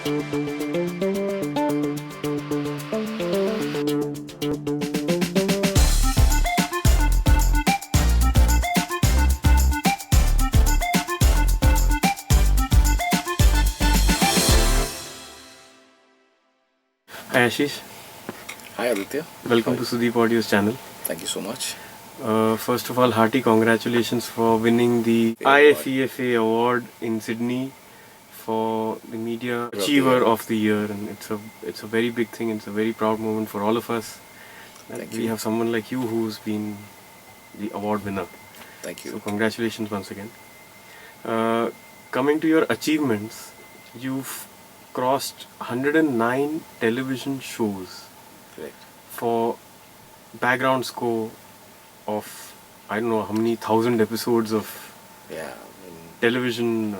Hi Ashish, Hi Aditya. welcome Hi. to Sudeep Audio's channel. Thank you so much. First of all, hearty congratulations for winning the Very much. IFEFA award in Sydney for the Media Of the Achiever year. of the Year, and it's a very big thing. It's a very proud moment for all of us that Thank we you. have someone like you who's been the award winner. Thank So you. congratulations once again. Uh, Coming to your achievements, you've crossed 109 television shows Correct. for background score of I don't know how many thousand episodes of Yeah. television.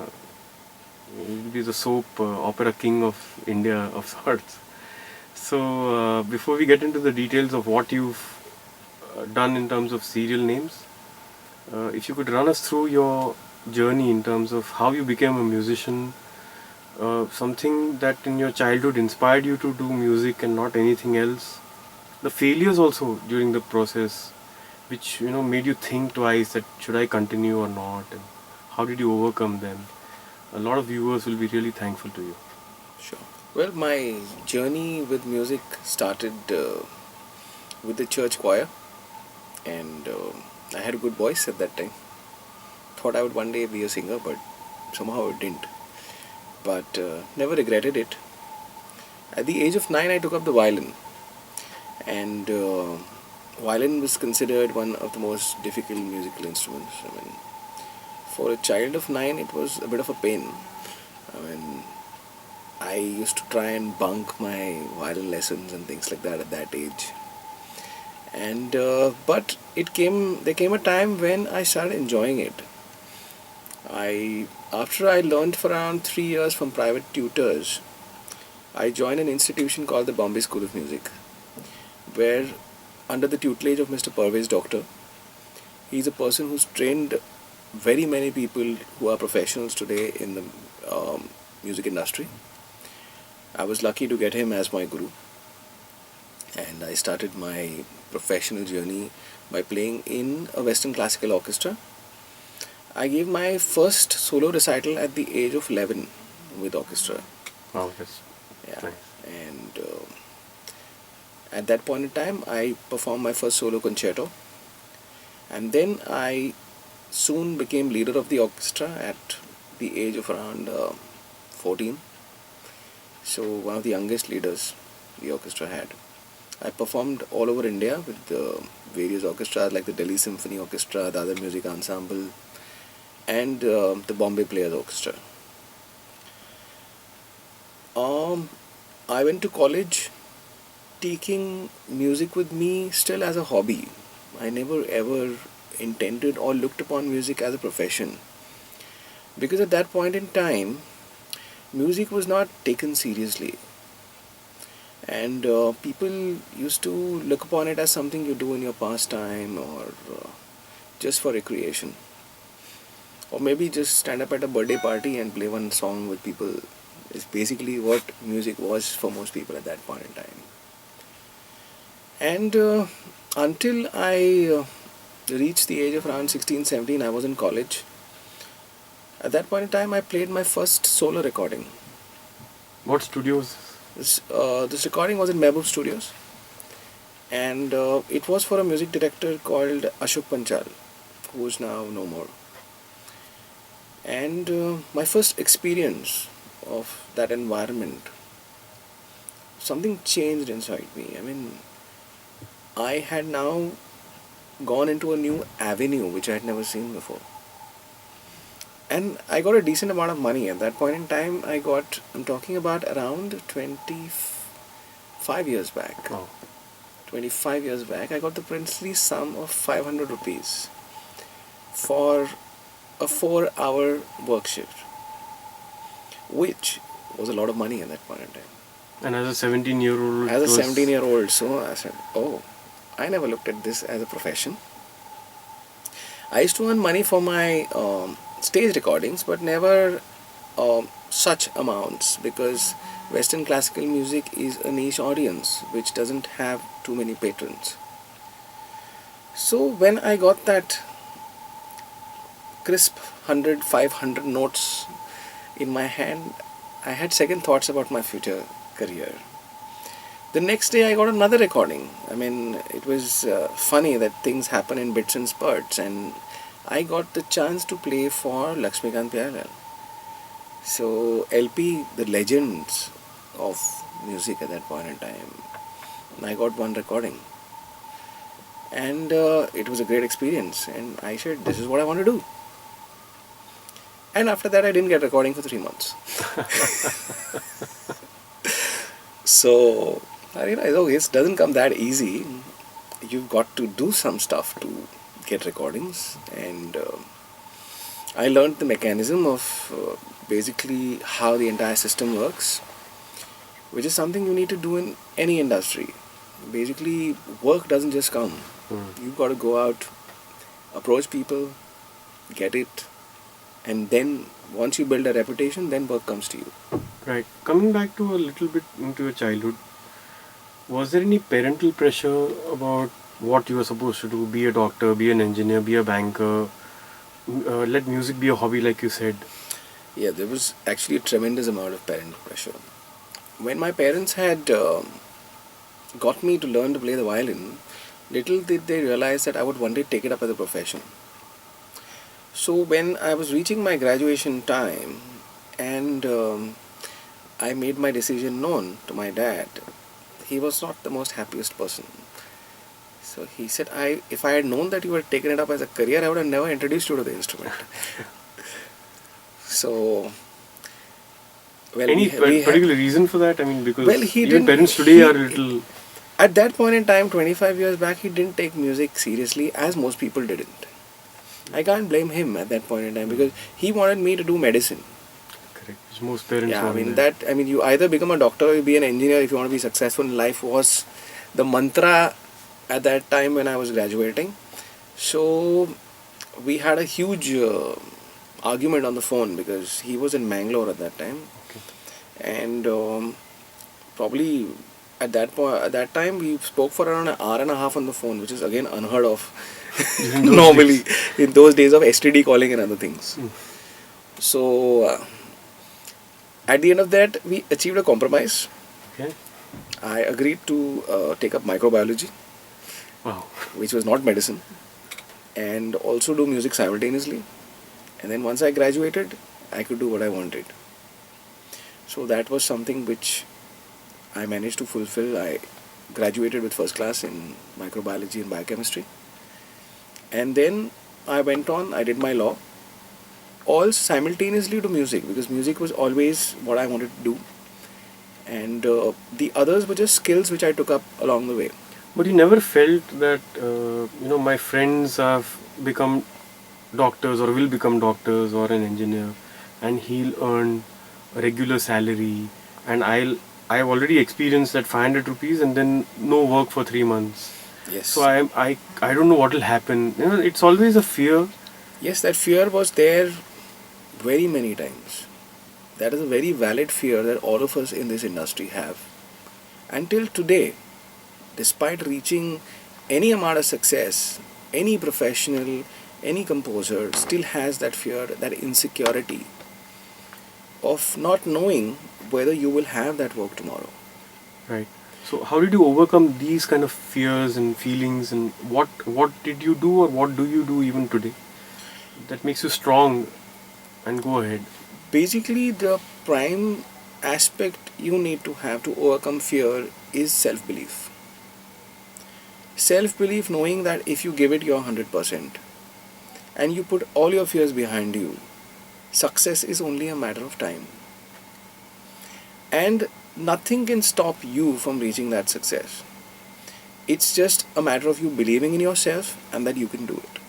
You'll be the soap opera king of India of sorts. So before we get into the details of what you've done in terms of serial names, if you could run us through your journey in terms of how you became a musician, something that in your childhood inspired you to do music and not anything else, the failures also during the process which made you think twice that should I continue or not, and how did you overcome them. A lot of viewers will be really thankful to you. Sure. Well, my journey with music started with the church choir, and I had a good voice at that time. Thought I would one day be a singer, but somehow it didn't. But never regretted it. At the age of 9, I took up the violin, and violin was considered one of the most difficult musical instruments. I mean, for a child of 9, it was a bit of a pain. I mean, I used to try and bunk my violin lessons and things like that at that age. And but there came a time when I started enjoying it. I After I learned for around 3 years from private tutors, I joined an institution called the Bombay School of Music, where under the tutelage of Mr. Parvez Doctor, he's a person who's trained very many people who are professionals today in the music industry. I was lucky to get him as my guru, and I started my professional journey by playing in a Western classical orchestra. I gave my first solo recital at the age of 11 with orchestra. Wow, that's Yeah, nice. and at that point in time, I performed my first solo concerto, and then I soon became leader of the orchestra at the age of around 14. So, one of the youngest leaders the orchestra had. I performed all over India with various orchestras like the Delhi Symphony Orchestra, the other music ensemble, and the Bombay Players Orchestra. Um, I went to college taking music with me still as a hobby. I never ever intended or looked upon music as a profession, because at that point in time, music was not taken seriously, and people used to look upon it as something you do in your pastime, or just for recreation, or maybe just stand up at a birthday party and play one song with people. Is basically what music was for most people at that point in time. And until I reached the age of around 16, 17, I was in college. At that point in time, I played my first solo recording. What studios? This recording was in Mehboob Studios, and it was for a music director called Ashok Panchal, who is now no more. And my first experience of that environment, something changed inside me. I mean, I had now gone into a new avenue which I had never seen before. And I got a decent amount of money at that point in time. I'm talking about around 25 years back. Oh, 25 years back, I got the princely sum of 500 rupees for a 4-hour work shift, which was a lot of money at that point in time. and as a 17-year-old, As a 17-year-old, so I said, oh, I never looked at this as a profession. I used to earn money for my stage recordings, but never such amounts, because Western classical music is a niche audience which doesn't have too many patrons. So when I got that crisp 100, 500 notes in my hand, I had second thoughts about my future career. The next day I got another recording. I mean, it was funny that things happen in bits and spurts, and I got the chance to play for Lakshmikant Pyarelal. So LP, the legends of music at that point in time, I got one recording, and it was a great experience. And I said, this is what I want to do. And after that, I didn't get recording for 3 months. So I realized, oh, it doesn't come that easy. You've got to do some stuff to get recordings, and I learned the mechanism of basically how the entire system works, which is something you need to do in any industry. Basically, work doesn't just come. You've got to go out, approach people, get it, and then once you build a reputation, then work comes to you. Right. Coming back to a little bit into your childhood, was there any parental pressure about what you were supposed to do? Be a doctor, be an engineer, be a banker, let music be a hobby, like you said. Yeah, there was actually a tremendous amount of parental pressure. When my parents had got me to learn to play the violin, little did they realize that I would one day take it up as a profession. So when I was reaching my graduation time, and I made my decision known to my dad, he was not the most happiest person. So he said, if I had known that you had taken it up as a career, I would have never introduced you to the instrument. So, well, Any particular reason for that? I mean, because well, he even didn't. parents today are a little. At that point in time, 25 years back, he didn't take music seriously, as most people didn't. I can't blame him at that point in time, because he wanted me to do medicine. Correct. Which most parents Yeah, I want mean that. you either become a doctor or you be an engineer if you want to be successful in life, was the mantra at that time when I was graduating. So we had a huge argument on the phone, because he was in Mangalore at that time, Okay. and probably at that time we spoke for around an hour and a half on the phone, which is again unheard of During those normally days. in those days of STD calling and other things. Mm. So at the end of that, we achieved a compromise. Okay. I agreed to take up microbiology, Wow. which was not medicine, and also do music simultaneously. And then once I graduated, I could do what I wanted. So that was something which I managed to fulfill. I graduated with first class in microbiology and biochemistry. And then I went on, I did my law, all simultaneously to music, because music was always what I wanted to do. And the others were just skills which I took up along the way. But you never felt that my friends have become doctors or will become doctors or an engineer, and he'll earn a regular salary, and I've already experienced that 500 rupees and then no work for 3 months. Yes. So I don't know what will happen. It's always a fear. Yes, that fear was there very many times. That is a very valid fear that all of us in this industry have. Until today, despite reaching any amount of success, any professional, any composer still has that fear, that insecurity of not knowing whether you will have that work tomorrow. Right. So how did you overcome these kind of fears and feelings, and what did you do, or what do you do even today that makes you strong and go ahead? Basically, the prime aspect you need to have to overcome fear is self-belief. Self-belief, knowing that if you give it your 100% and you put all your fears behind you, success is only a matter of time. And nothing can stop you from reaching that success. It's just a matter of you believing in yourself and that you can do it.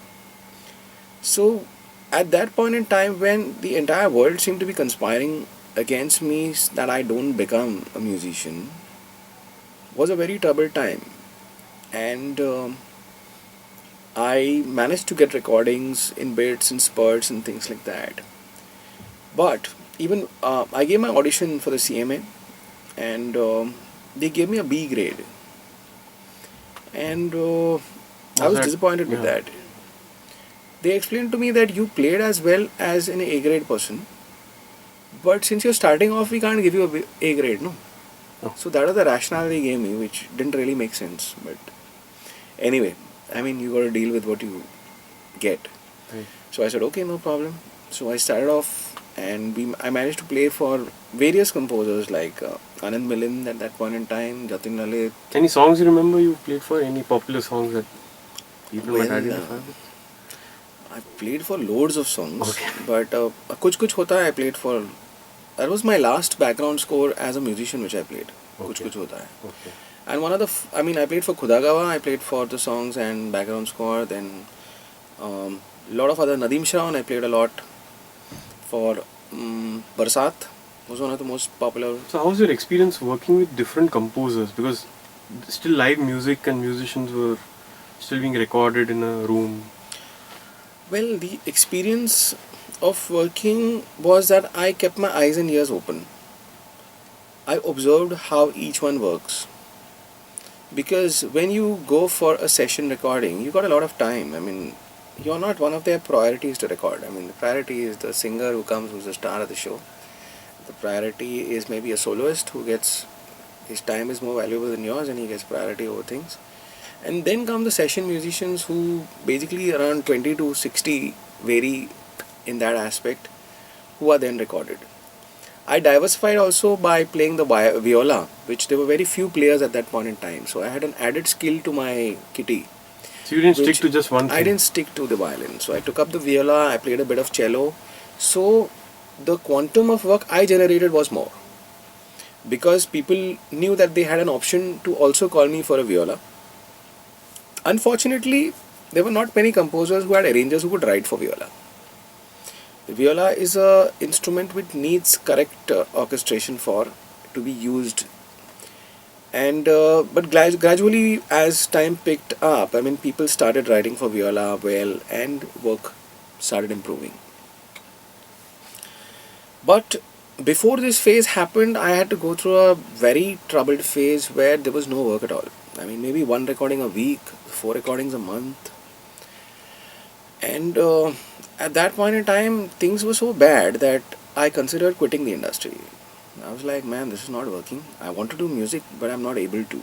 So, at that point in time when the entire world seemed to be conspiring against me that I don't become a musician, was a very troubled time. And I managed to get recordings in bits and spurts and things like that. But even I gave my audition for the CMA, and they gave me a B grade, and I Was was that disappointed with yeah? that. They explained to me that you played as well as an A grade person, but since you're starting off, we can't give you a grade, no. Oh, So that was the rationale they gave me, which didn't really make sense. But anyway, I mean, you got to deal with what you get. right. So I said, okay, no problem. So I started off, and I managed to play for various composers like Anand Milind at that point in time, Jatin Lalit. Any songs you remember you played for? Any popular songs that people might Well, identify with? I played for loads of songs, Okay. but Kuch Kuch Hota Hai I played for. That was my last background score as a musician, which I played. Kuch Okay. Kuch Hota Hai. Okay. And one of the, I mean, I played for Khudagawa, I played for the songs and background score. Then a lot of other Nadeem Shravan, I played a lot for Barsat, was one of the most popular. So, how was your experience working with different composers? Because still live music and musicians were still being recorded in a room. Well, the experience of working was that I kept my eyes and ears open. I observed how each one works. Because when you go for a session recording, you got a lot of time. I mean, you're not one of their priorities to record. I mean, the priority is the singer who comes, who's the star of the show. The priority is maybe a soloist who gets, his time is more valuable than yours and he gets priority over things. And then come the session musicians who basically around 20 to 60 vary in that aspect, who are then recorded. I diversified also by playing the viola, which there were very few players at that point in time. So I had an added skill to my kitty. So, you didn't stick Which to just one I thing. didn't stick to the violin. So I took up the viola, I played a bit of cello. So the quantum of work I generated was more. Because people knew that they had an option to also call me for a viola. Unfortunately, there were not many composers who had arrangers who could write for viola. The viola is a instrument which needs correct orchestration for to be used. And but gradually, as time picked up, I mean, people started writing for viola well, and work started improving. But before this phase happened, I had to go through a very troubled phase where there was no work at all. I mean, maybe one recording a week, 4 recordings a month, and at that point in time, things were so bad that I considered quitting the industry. I was like, man, this is not working. I want to do music, but I'm not able to.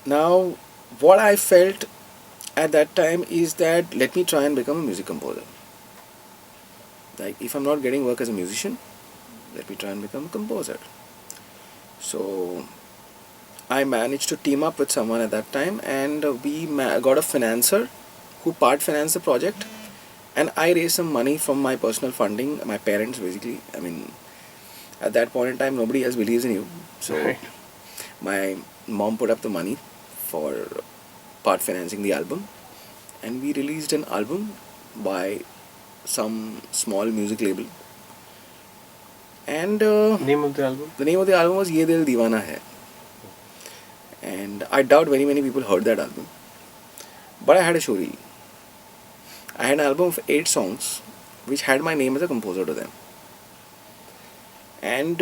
Now, what I felt at that time is that let me try and become a music composer. Like, if I'm not getting work as a musician, let me try and become a composer. So, I managed to team up with someone at that time, and we got a financer who part financed the project, and I raised some money from my personal funding, my parents basically. I mean, at that point in time, nobody else believes in you. So, Right. my mom put up the money for part financing the album, and we released an album by some small music label. And Name of the album? the name of the album was Ye Dil Deewana Hai. And I doubt very many people heard that album. But I had a show reel. I had an album of 8 songs which had my name as a composer to them. And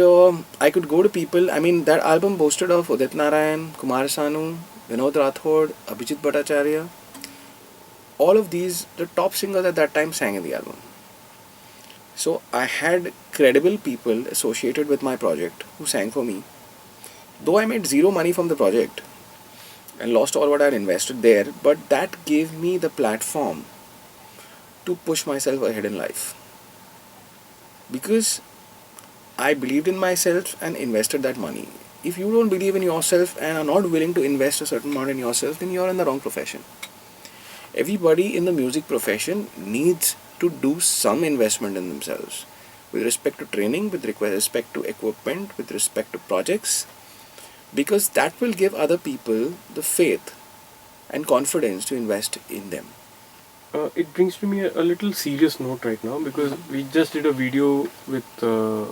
I could go to people, I mean, that album boasted of Udit Narayan, Kumar Sanu, Vinod Rathod, Abhijit Bhattacharya. All of these, the top singers at that time sang in the album. So I had credible people associated with my project who sang for me. Though I made zero money from the project and lost all what I had invested there, but that gave me the platform to push myself ahead in life. Because I believed in myself and invested that money. If you don't believe in yourself and are not willing to invest a certain amount in yourself, then you're in the wrong profession. Everybody in the music profession needs to do some investment in themselves with respect to training, with respect to equipment, with respect to projects, because that will give other people the faith and confidence to invest in them. It brings to me a little serious note right now because we just did a video with a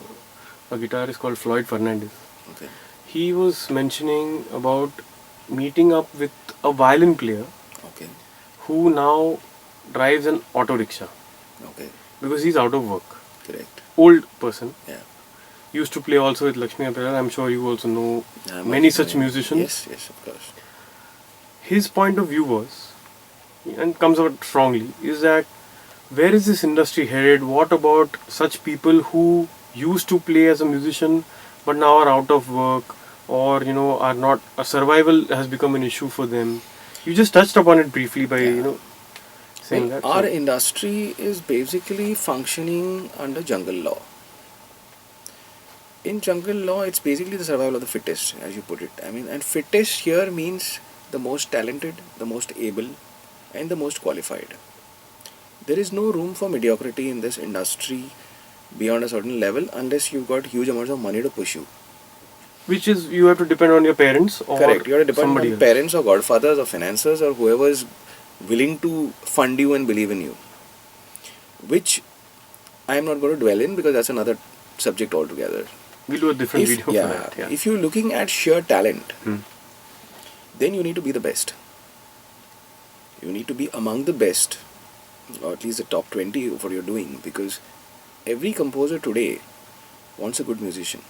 guitarist called Floyd Fernandez. Okay. He was mentioning about meeting up with a violin player Okay. who now drives an auto rickshaw Okay. because he's out of work. Correct. old person. Yeah. Used to play also with Lakshmi Apparel. I'm sure you also know I'm many also such knowing. musicians. Yes, yes, of course. His point of view was, and comes out strongly, is that where is this industry headed? What about such people who used to play as a musician but now are out of work, or are not, a survival has become an issue for them. You just touched upon it briefly by Yeah. Well, saying that. our So industry is basically functioning under jungle law. In jungle law, it's basically the survival of the fittest, as you put it. I mean, and fittest here means the most talented, the most able, and the most qualified. There is no room for mediocrity in this industry beyond a certain level unless you've got huge amounts of money to push you. which is, you have to depend on your parents or Correct. You have to depend somebody on else. parents or godfathers or financiers or whoever is willing to fund you and believe in you. Which I am not going to dwell in because that's another subject altogether. We'll do a different video for that. Yeah. If you're looking at sheer talent, Hmm. then you need to be the best. You need to be among the best, or at least the top 20 of what you're doing, because every composer today wants a good musician.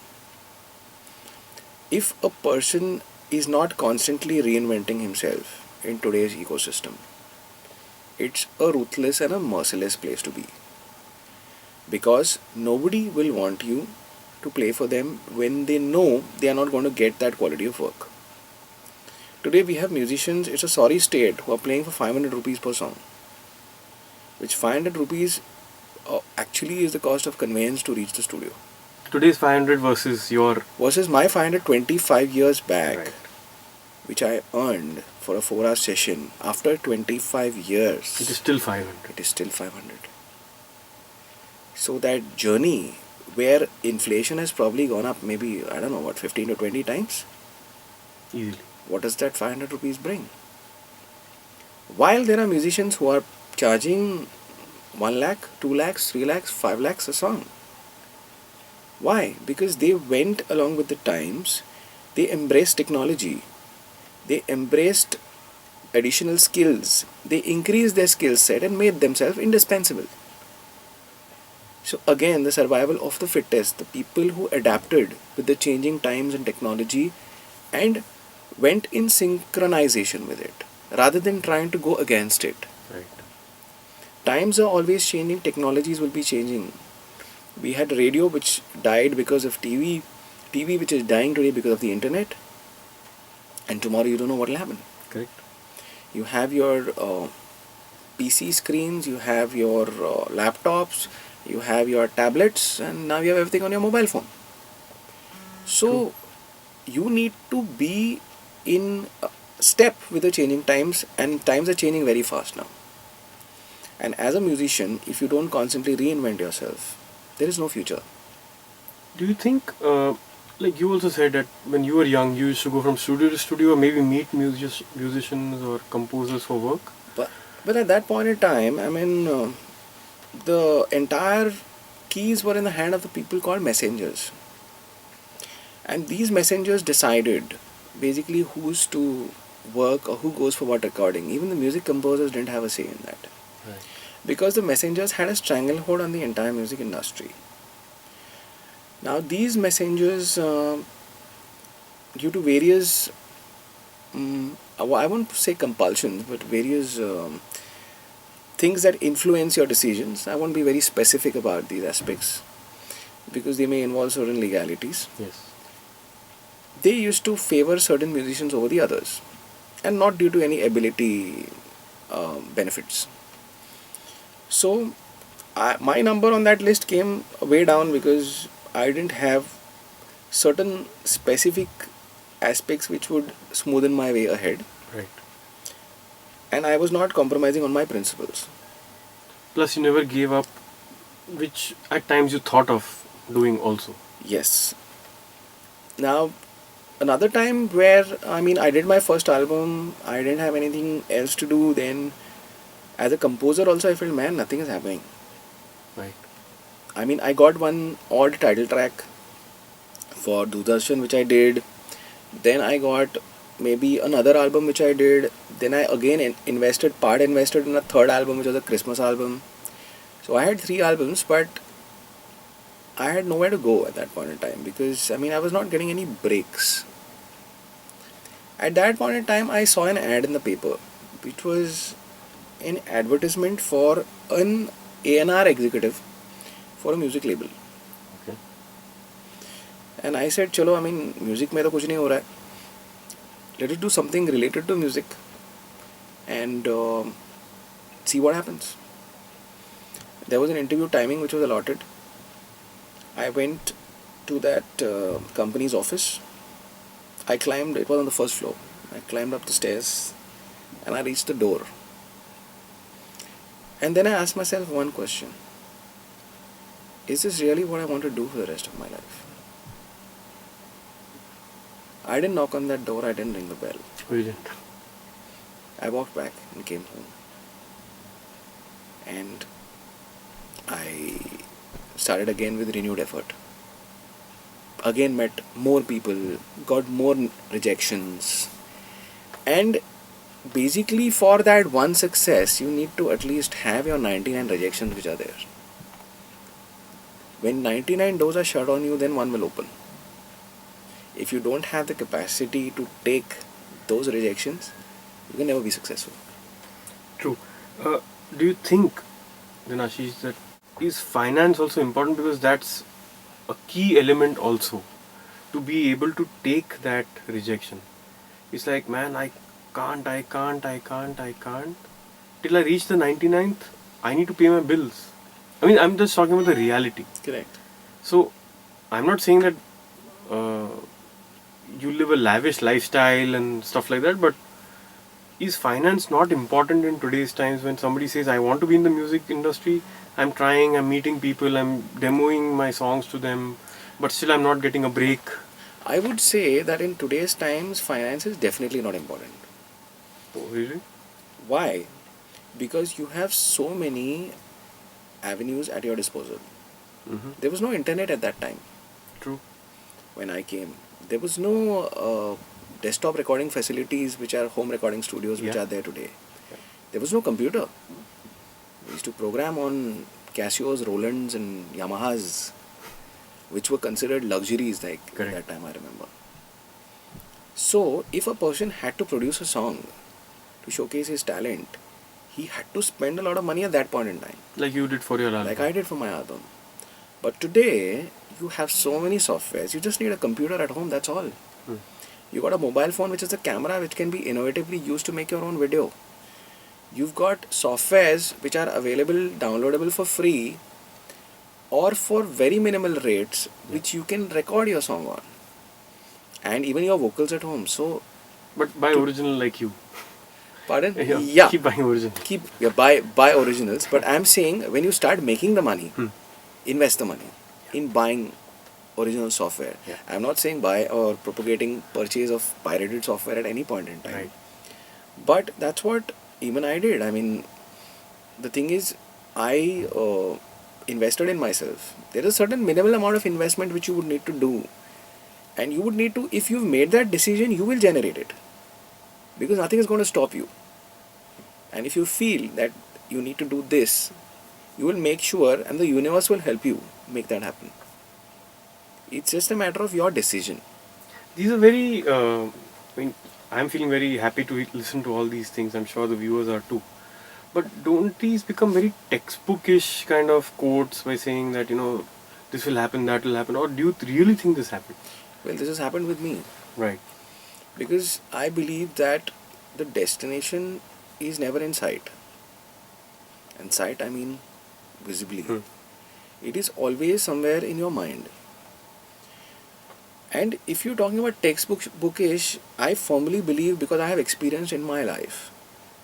If a person is not constantly reinventing himself in today's ecosystem, it's a ruthless and a merciless place to be. Because nobody will want you to play for them when they know they are not going to get that quality of work. Today we have musicians, it's a sorry state, who are playing for 500 rupees per song. Which 500 rupees actually is the cost of conveyance to reach the studio. Today's 500 versus your. Versus my 525 years back, Right. which I earned for a 4-hour session after 25 years. It is still 500. It is still 500. So that journey where inflation has probably gone up maybe, I don't know what, 15 to 20 times. Easily. What does that 500 rupees bring? While there are musicians who are charging 1 lakh, 2 lakhs, 3 lakhs, 5 lakhs a song. Why? Because they went along with the times, they embraced technology, they embraced additional skills, they increased their skill set and made themselves indispensable. So again, the survival of the fittest, the people who adapted with the changing times and technology and went in synchronization with it, rather than trying to go against it. Right. Times are always changing, technologies will be changing. We had radio which died because of TV which is dying today because of the internet, and tomorrow you don't know what will happen. Correct. You have your PC screens, you have your laptops, you have your tablets, and now you have everything on your mobile phone. So you need to be in step with the changing times, and times are changing very fast now. And as a musician, if you don't constantly reinvent yourself, there is no future. Do you think, like you also said that when you were young, you used to go from studio to studio, or maybe meet musicians or composers for work? But at that point in time, I mean, the entire keys were in the hand of the people called messengers. And these messengers decided basically who's to work or who goes for what recording. Even the music composers didn't have a say in that. Right. Because the messengers had a stranglehold on the entire music industry. Now these messengers, due to various, I won't say compulsions, but various things that influence your decisions. I won't be very specific about these aspects because they may involve certain legalities. Yes. They used to favor certain musicians over the others, and not due to any ability benefits. So my number on that list came way down because I didn't have certain specific aspects which would smoothen my way ahead, Right. and I was not compromising on my principles. Plus, you never gave up, which at times you thought of doing also. Yes. Now, another time where, I mean, I did my first album, I didn't have anything else to do, then as a composer also I felt, man, nothing is happening. Right. I mean, I got one odd title track for Doordarshan which I did, then I got maybe another album which I did, then I again invested in a third album which was a Christmas album. So I had 3 albums, but I had nowhere to go at that point in time because I was not getting any breaks. At that point in time, I saw an ad in the paper, which was an advertisement for an A&R executive for a music label. Okay. And I said, चलो music में तो कुछ नहीं हो रहा है. Let us do something related to music and see what happens. There was an interview timing which was allotted. I went to that company's office. I climbed, it was on the first floor. I climbed up the stairs and I reached the door. And then I asked myself one question. Is this really what I want to do for the rest of my life? I didn't knock on that door, I didn't ring the bell. Oh, you didn't? I walked back and came home. And I started again with renewed effort. Again met more people, got more rejections. And basically for that one success, you need to at least have your 99 rejections which are there. When 99 doors are shut on you, then one will open. If you don't have the capacity to take those rejections, you can never be successful. True. Do you think, then Aashish, that is finance also important, because that's a key element also to be able to take that rejection? It's like, man, I can't till I reach the 99th. I need to pay my bills. I'm just talking about the reality. Correct. So I'm not saying that you live a lavish lifestyle and stuff like that, but is finance not important in today's times when somebody says, I want to be in the music industry, I'm trying, I'm meeting people, I'm demoing my songs to them, but still I'm not getting a break? I would say that in today's times, finance is definitely not important. Oh, really? Why? Because you have so many avenues at your disposal. Mm-hmm. There was no internet at that time. True. When I came, there was no desktop recording facilities which are home recording studios which are there today. Yeah. There was no computer. We used to program on Casios, Rolands and Yamahas, which were considered luxuries at that time, I remember. So if a person had to produce a song to showcase his talent, he had to spend a lot of money at that point in time. Like you did for your album. Like I did for my album. But today, you have so many softwares. You just need a computer at home, that's all. You got a mobile phone which is a camera which can be innovatively used to make your own video. You've got softwares which are available, downloadable for free or for very minimal rates, which you can record your song on. And even your vocals at home. So, but buy original like you. Pardon? Yeah. Keep buying original. Buy originals. But I'm saying when you start making the money, invest the money in buying original software. Yeah. I'm not saying buy or propagating purchase of pirated software at any point in time. Right. But that's what even I did. The thing is, I invested in myself. There is a certain minimal amount of investment which you would need to do. And you would need to, if you've made that decision, you will generate it. Because nothing is going to stop you. And if you feel that you need to do this, you will make sure and the universe will help you make that happen. It's just a matter of your decision. These are very, I'm feeling very happy to listen to all these things. I'm sure the viewers are too. But don't these become very textbookish kind of quotes by saying that, this will happen, that will happen? Or do you really think this happened? Well, this has happened with me. Right. Because I believe that the destination is never in sight. And sight, I mean visibly. It is always somewhere in your mind. And if you're talking about textbookish, I firmly believe, because I have experienced in my life,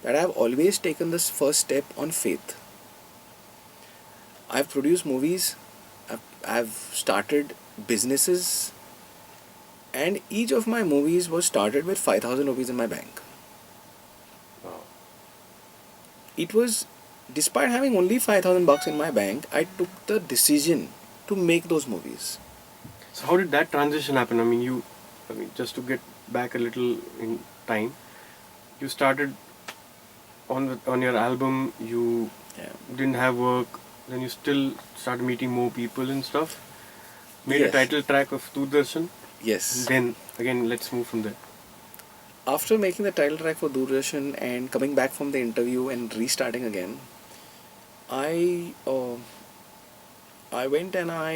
that I have always taken this first step on faith. I've produced movies, I've started businesses, and each of my movies was started with 5,000 rupees in my bank. Wow. It was, despite having only 5,000 bucks in my bank, I took the decision to make those movies. So how did that transition happen? Just to get back a little in time, you started on your album, you didn't have work, then you still started meeting more people and stuff. Made a Yes. title track of Doordarshan. Yes. Then again, let's move from there. After making the title track for Doordarshan and coming back from the interview and restarting again, I I went and I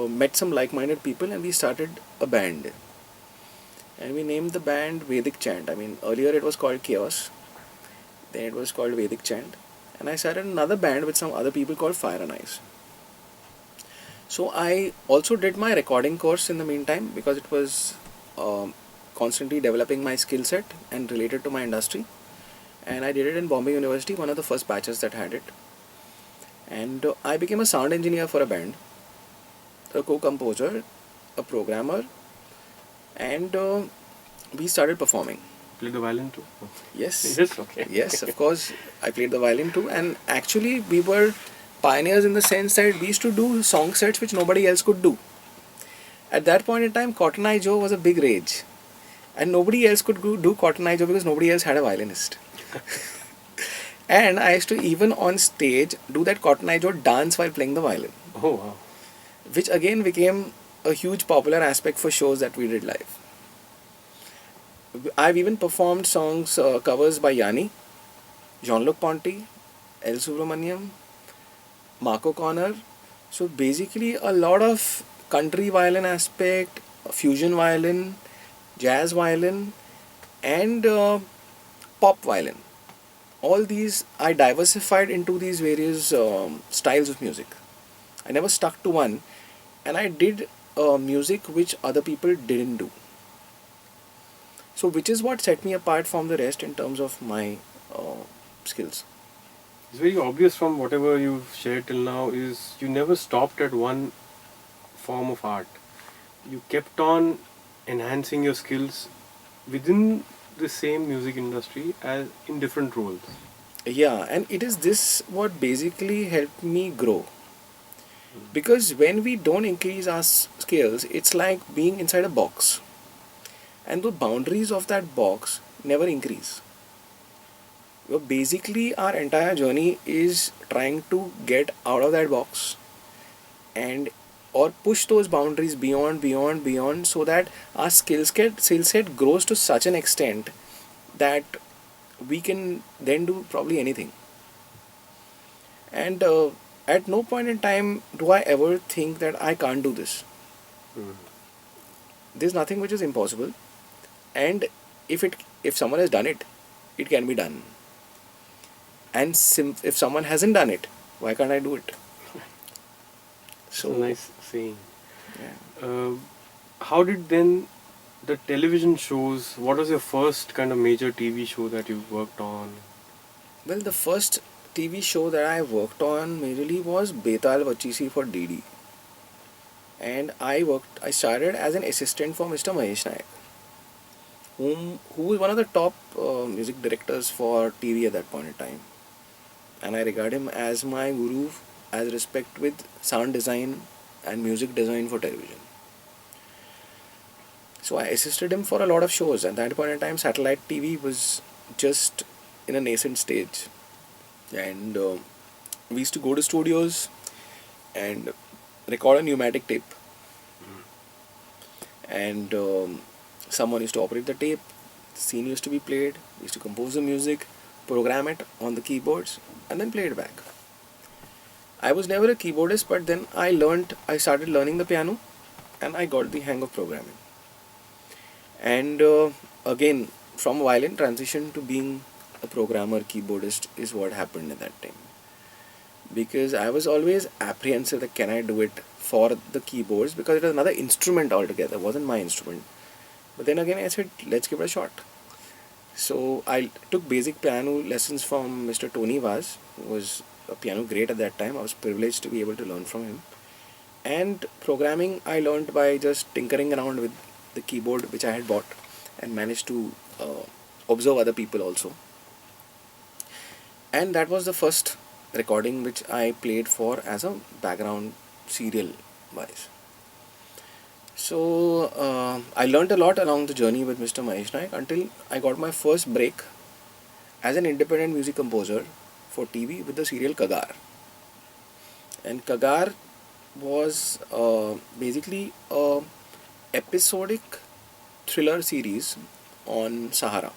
met some like-minded people and we started a band. And we named the band Vedic Chant. I mean, earlier it was called Chaos, then it was called Vedic Chant. And I started another band with some other people called Fire and Ice. So I also did my recording course in the meantime because it was constantly developing my skill set and related to my industry. And I did it in Bombay University, one of the first batches that had it. And I became a sound engineer for a band, a co-composer, a programmer, and we started performing. Play the violin too. Oh. Yes, Yes. Okay. yes, of course. I played the violin too, and actually we were pioneers in the sense that we used to do song sets which nobody else could do. At that point in time, Cotton Eye Joe was a big rage, and nobody else could do Cotton Eye Joe because nobody else had a violinist. And I used to even on stage do that Cotton Eye Joe dance while playing the violin, Oh wow. which again became a huge popular aspect for shows that we did live. I've even performed songs covers by Yanni, Jean-Luc Ponty, El Subramaniam, Marco Connor. So basically a lot of country violin aspect, fusion violin, jazz violin, and pop violin. All these I diversified into these various styles of music. I never stuck to one, and I did music which other people didn't do. So which is what set me apart from the rest in terms of my skills. It's very obvious from whatever you've shared till now is you never stopped at one form of art. You kept on enhancing your skills within the same music industry as in different roles. Yeah, and it is this what basically helped me grow. Because when we don't increase our skills, it's like being inside a box. And the boundaries of that box never increase. Well, basically, our entire journey is trying to get out of that box and or push those boundaries beyond so that our skill set grows to such an extent that we can then do probably anything. And at no point in time do I ever think that I can't do this. Mm. There's nothing which is impossible, and if someone has done it, it can be done. And if someone hasn't done it, why can't I do it? It's So a nice saying. yeah. How did then the television shows? What was your first kind of major TV show that you worked on? Well, the first TV show that I worked on majorly was Betal Vachisi for DD, and I started as an assistant for Mr. Mahesh Nayak, who is one of the top music directors for TV at that point in time, and I regard him as my guru as respect with sound design and music design for television. So I assisted him for a lot of shows. At that point in time, satellite TV was just in a nascent stage, and we used to go to studios and record a pneumatic tape, and someone used to operate the tape. The scene used to be played. We used to compose the music, program it on the keyboards, and then play it back. I was never a keyboardist, but then I started learning the piano, and I got the hang of programming. And again, from violin transition to being a programmer, keyboardist is what happened at that time. Because I was always apprehensive that can I do it for the keyboards because it was another instrument altogether, it wasn't my instrument. But then again, I said, let's give it a shot. So I took basic piano lessons from Mr. Tony Vaz, who was a piano great at that time. I was privileged to be able to learn from him. And programming I learned by just tinkering around with the keyboard which I had bought and managed to observe other people also. And that was the first recording which I played for as a background serial wise. So I learned a lot along the journey with Mr. Mahesh Naik until I got my first break as an independent music composer for TV with the serial Kagar. And Kagar was basically a episodic thriller series on Sahara.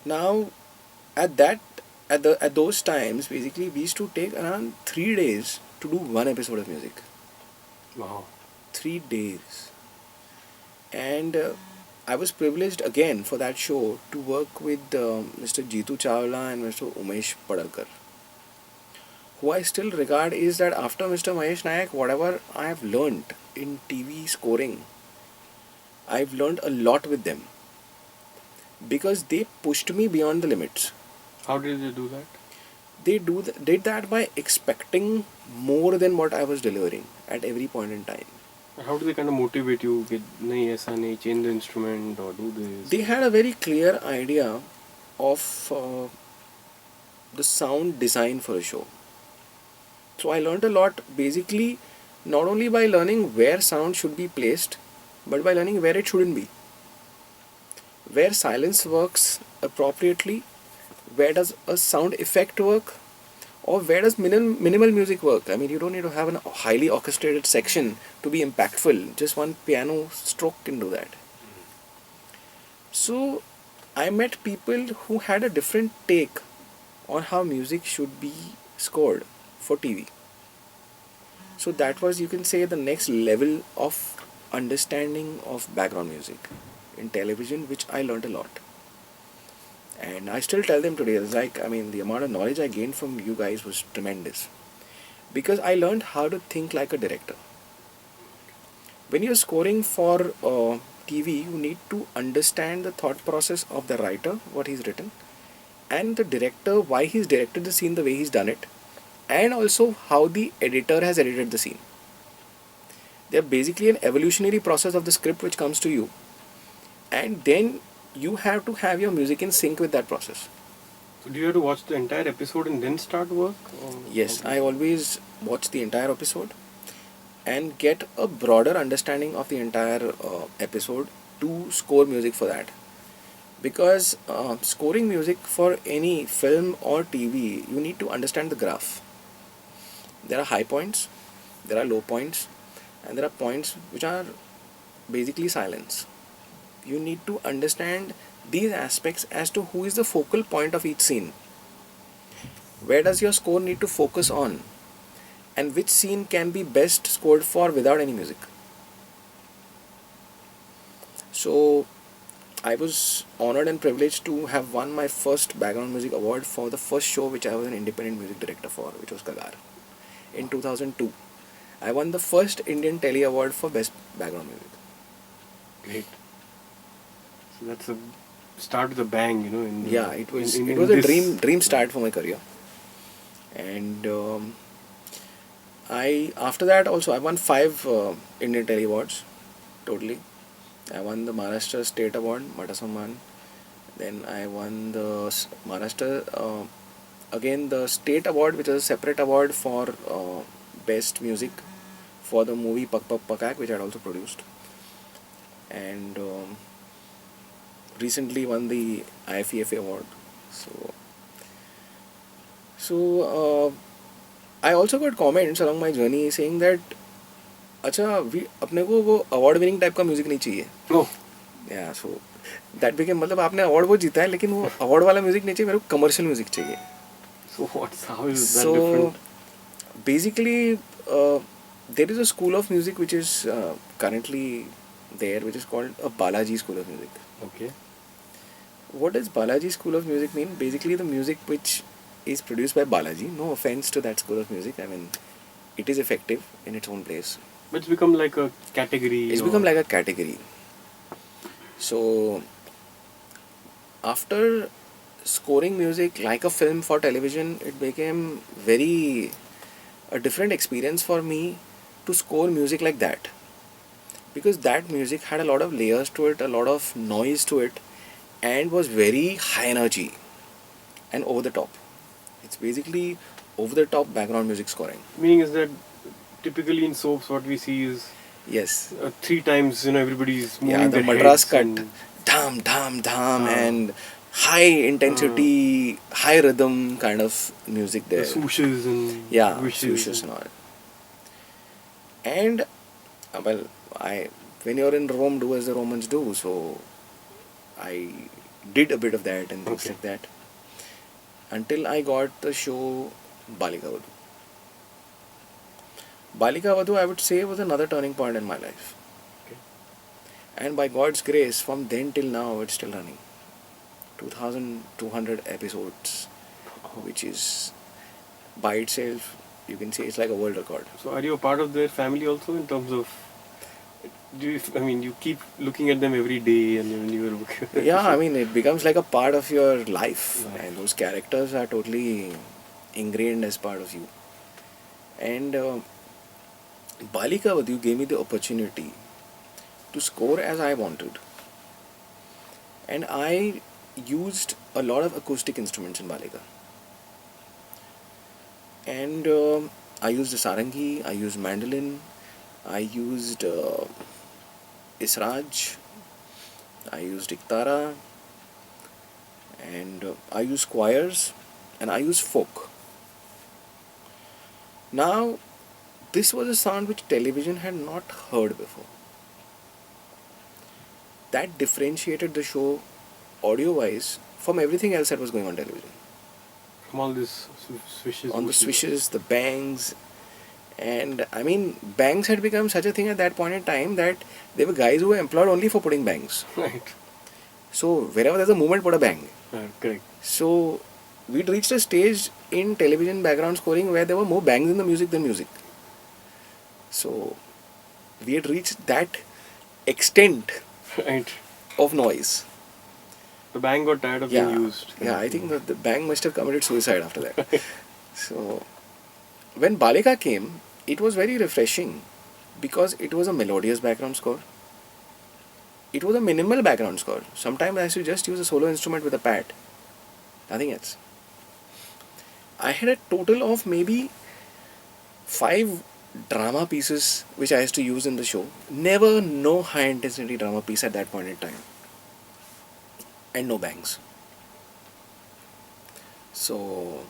Now, at that at those times, basically we used to take around 3 days to do one episode of music. Wow. 3 days, and I was privileged again for that show to work with Mr. Jeetu Chawla and Mr. Umesh Padarkar, who I still regard is that after Mr. Mahesh Nayak, whatever I have learned in TV scoring, I've learned a lot with them because they pushed me beyond the limits. How did they do that? They did that by expecting more than what I was delivering at every point in time. How do they kind of motivate you? Get nahi aisa nahi, change the instrument or do this. They had a very clear idea of the sound design for a show. So I learned a lot basically not only by learning where sound should be placed, but by learning where it shouldn't be. Where silence works appropriately, where does a sound effect work, or where does minimal music work. I mean, you don't need to have a highly orchestrated section to be impactful. Just one piano stroke can do that. So I met people who had a different take on how music should be scored for TV. So that was, you can say, the next level of understanding of background music in television, which I learned a lot. And I still tell them today, it's like, I mean, the amount of knowledge I gained from you guys was tremendous. Because I learned how to think like a director. When you're scoring for TV, you need to understand the thought process of the writer, what he's written, and the director, why he's directed the scene the way he's done it, and also how the editor has edited the scene. They're basically an evolutionary process of the script which comes to you, and then you have to have your music in sync with that process. So do you have to watch the entire episode and then start work? Or Yes, I always watch the entire episode and get a broader understanding of the entire episode to score music for that. Because scoring music for any film or TV, you need to understand the graph. There are high points, there are low points, and there are points which are basically silence. You need to understand these aspects as to who is the focal point of each scene. Where does your score need to focus on? And which scene can be best scored for without any music? So, I was honored and privileged to have won my first background music award for the first show which I was an independent music director for, which was Kagar, in 2002. I won the first Indian Telly Award for Best Background Music. Great. So that's a start with a bang, In Yeah, it was in a this- dream start for my career. And I after that also I won 5 Indian Telly Awards totally. I won the Maharashtra State Award, Matasamman. Then I won the Maharashtra again the State Award, which is a separate award for best music for the movie Pak Pak Pakak, which I had also produced. And recently won the IFEFA award. So I also got comments along my journey saying that अच्छा अपने को वो award winning type का music नहीं चाहिए. Oh, या so that became मतलब आपने अवार्ड वो जीता है लेकिन वो अवार्ड वाला म्यूजिक नहीं चाहिए, मेरे को कमर्शियल म्यूजिक चाहिए. so how is that So different? basically there is a school of music which is currently there, which is called a Balaji School of Music. Okay. What does Balaji School of Music mean? Basically the music which is produced by Balaji. No offense to that school of music. I mean, it is effective in its own place. But it's become like a category. It's become like a category. So after scoring music like a film for television, it became a different experience for me to score music like that, because that music had a lot of layers to it, a lot of noise to it, and was very high energy and over the top. It's basically over the top background music scoring. Meaning is that typically in soaps what we see is Yes. 3 times everybody's moving Yeah, the their Madras heads cut, and dham, dham, dham, and high intensity, high rhythm kind of music the there. swooshes and Yeah, wishes. swooshes and all. And well, I when you're in Rome, do as the Romans do. So I did a bit of that and things Okay. like that until I got the show Balika Vadhu. Balika Vadhu, I would say, was another turning point in my life. Okay. And by God's grace, from then till now, it's still running. 2,200 episodes, Oh. which is by itself, you can say it's like a world record. So are you a part of their family also in terms of? Do you, I mean, you keep looking at them every day, and when you are Yeah, I mean, it becomes like a part of your life, and life. those characters are totally ingrained as part of you. And Balika Vadhu gave me the opportunity to score as I wanted, and I used a lot of acoustic instruments in Balika. And I used sarangi, I used mandolin, I used israj, I used iktara, and I used choirs, and I used folk. Now, this was a sound which television had not heard before. That differentiated the show audio wise from everything else that was going on television. From all this swishes, On the whooshes. swishes, the bangs, and I mean, bangs had become such a thing at that point in time that there were guys who were employed only for putting bangs. Right. So, wherever there's a movement, put a bang. Correct. So, we'd reached a stage in television background scoring where there were more bangs in the music than music. So, we had reached that extent Right. of noise. The bang got tired of being Yeah, used. yeah, I think that the bang must have committed suicide after that. So, when Balika came, it was very refreshing because it was a melodious background score. It was a minimal background score. Sometimes I used to just use a solo instrument with a pad, nothing else. I had a total of maybe 5 drama pieces which I used to use in the show. Never no high intensity drama piece at that point in time. And no bangs. So,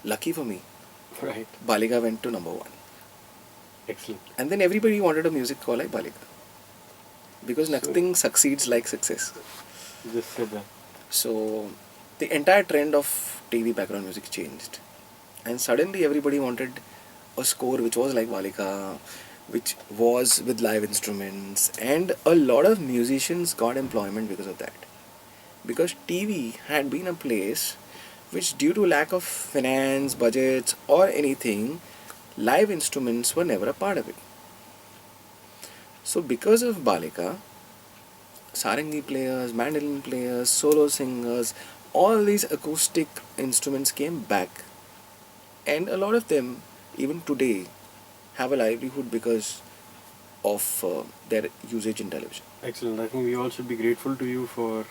lucky for me, Right. Balika went to number 1. Excellent. And then everybody wanted a music call like Balika. Because So, nothing succeeds like success. you just said that. So, the entire trend of TV background music changed. And suddenly everybody wanted a score which was like Balika, which was with live instruments. And a lot of musicians got employment because of that. Because TV had been a place which, due to lack of finance, budgets, or anything, live instruments were never a part of it. So, because of Balika, sarangi players, mandolin players, solo singers, all these acoustic instruments came back, and a lot of them, even today, have a livelihood because of their usage in television. Excellent. I think we all should be grateful to you for,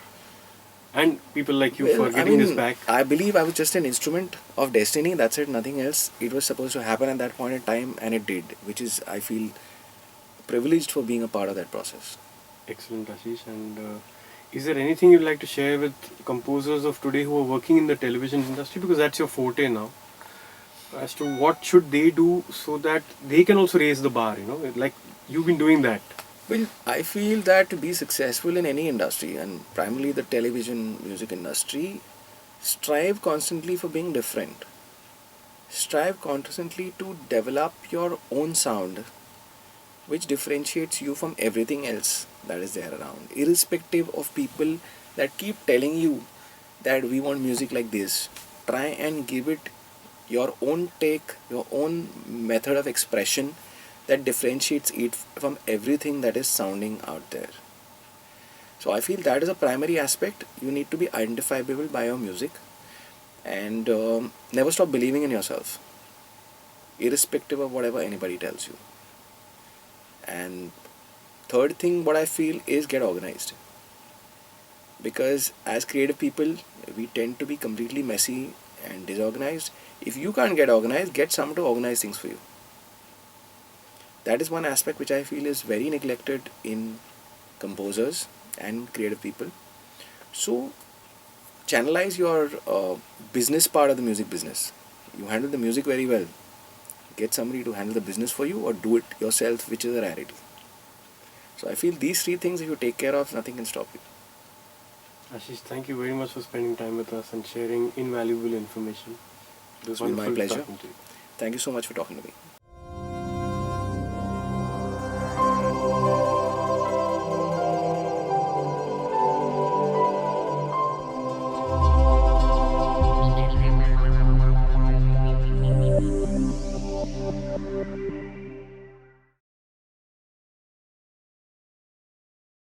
and people like you for Well, I getting this mean, back. I believe I was just an instrument of destiny. That's it, nothing else. It was supposed to happen at that point in time, and it did, which is, I feel, privileged for being a part of that process. Excellent, Ashish. And is there anything you'd like to share with composers of today who are working in the television industry? Because that's your forte now. As to what should they do so that they can also raise the bar, like you've been doing that. Well, I feel that to be successful in any industry, and primarily the television music industry, strive constantly for being different. Strive constantly to develop your own sound, which differentiates you from everything else that is there around, irrespective of people that keep telling you that we want music like this. Try and give it your own take, your own method of expression that differentiates it from everything that is sounding out there. So I feel that is a primary aspect. You need to be identifiable by your music, and never stop believing in yourself, irrespective of whatever anybody tells you. And third thing, what I feel is get organized, because as creative people, we tend to be completely messy and disorganized. If you can't get organized, get someone to organize things for you. That is one aspect which I feel is very neglected in composers and creative people. So channelize your business part of the music business. You handle the music very well. Get somebody to handle the business for you, or do it yourself, which is a rarity. So I feel these three things, if you take care of, nothing can stop you. Ashish, thank you very much for spending time with us and sharing invaluable information. It was It's been my wonderful pleasure. talking to you. Thank you so much for talking to me.